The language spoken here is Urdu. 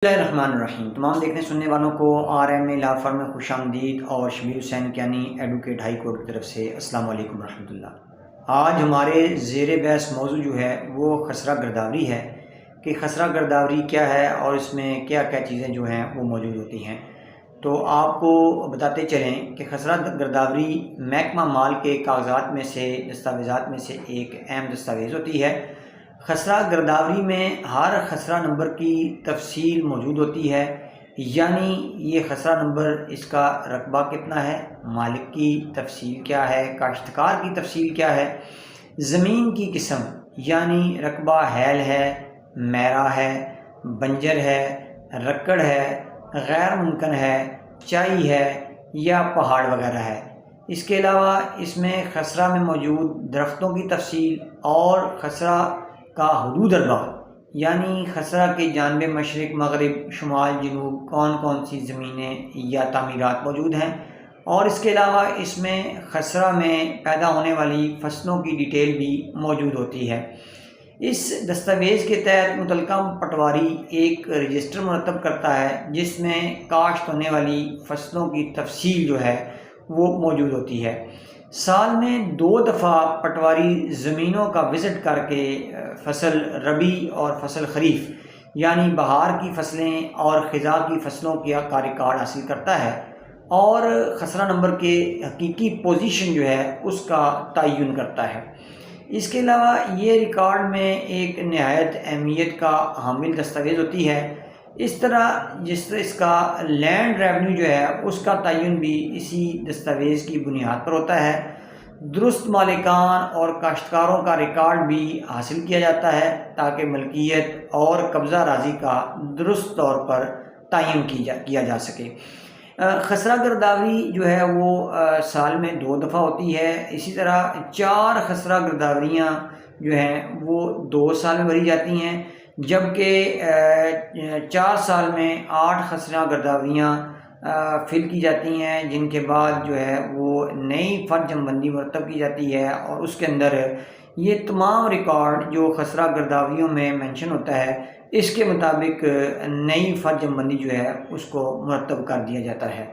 الرحمن تمام دیکھنے سننے والوں کو آر ایم اے لا فرم میں خوش آمدید اور شبیر حسین کیانی ایڈوکیٹ ہائی کورٹ کی طرف سے السلام علیکم ورحمۃ اللہ۔ آج ہمارے زیر بحث موضوع جو ہے وہ خسرہ گرداوری ہے کہ خسرہ گرداوری کیا ہے اور اس میں کیا کیا چیزیں جو ہیں وہ موجود ہوتی ہیں۔ تو آپ کو بتاتے چلیں کہ خسرہ گرداوری محکمہ مال کے کاغذات میں سے دستاویزات میں سے ایک اہم دستاویز ہوتی ہے۔ خسرہ گرداوری میں ہر خسرہ نمبر کی تفصیل موجود ہوتی ہے، یعنی یہ خسرہ نمبر اس کا رقبہ کتنا ہے، مالک کی تفصیل کیا ہے، کاشتکار کی تفصیل کیا ہے، زمین کی قسم یعنی رقبہ حیل ہے، میرا ہے، بنجر ہے، رکڑ ہے، غیر ممکن ہے، چائی ہے یا پہاڑ وغیرہ ہے۔ اس کے علاوہ اس میں خسرہ میں موجود درختوں کی تفصیل اور خسرہ کا حدود اربع یعنی خسرہ کے جانب مشرق، مغرب، شمال، جنوب کون کون سی زمینیں یا تعمیرات موجود ہیں، اور اس کے علاوہ اس میں خسرہ میں پیدا ہونے والی فصلوں کی ڈیٹیل بھی موجود ہوتی ہے۔ اس دستاویز کے تحت متعلقہ پٹواری ایک رجسٹر مرتب کرتا ہے جس میں کاشت ہونے والی فصلوں کی تفصیل جو ہے وہ موجود ہوتی ہے۔ سال میں 2 دفعہ پٹواری زمینوں کا وزٹ کر کے فصل ربی اور فصل خریف یعنی بہار کی فصلیں اور خزاں کی فصلوں کا ریکارڈ حاصل کرتا ہے اور خسرہ نمبر کے حقیقی پوزیشن جو ہے اس کا تعین کرتا ہے۔ اس کے علاوہ یہ ریکارڈ میں ایک نہایت اہمیت کا حامل دستاویز ہوتی ہے۔ اس طرح اس کا لینڈ ریونیو جو ہے اس کا تعین بھی اسی دستاویز کی بنیاد پر ہوتا ہے۔ درست مالکان اور کاشتکاروں کا ریکارڈ بھی حاصل کیا جاتا ہے تاکہ ملکیت اور قبضہ راضی کا درست طور پر تعین کیا جا سکے۔ خسرہ گرداوری جو ہے وہ سال میں 2 دفعہ ہوتی ہے۔ اسی طرح 4 خسرہ گرداوریاں جو ہیں وہ 2 سال میں بھری جاتی ہیں، جبکہ 4 سال میں 8 خسرہ گرداوریاں فل کی جاتی ہیں، جن کے بعد جو ہے وہ نئی فرد جمع بندی مرتب کی جاتی ہے اور اس کے اندر یہ تمام ریکارڈ جو خسرہ گرداوریوں میں مینشن ہوتا ہے اس کے مطابق نئی فرد جمع بندی جو ہے اس کو مرتب کر دیا جاتا ہے۔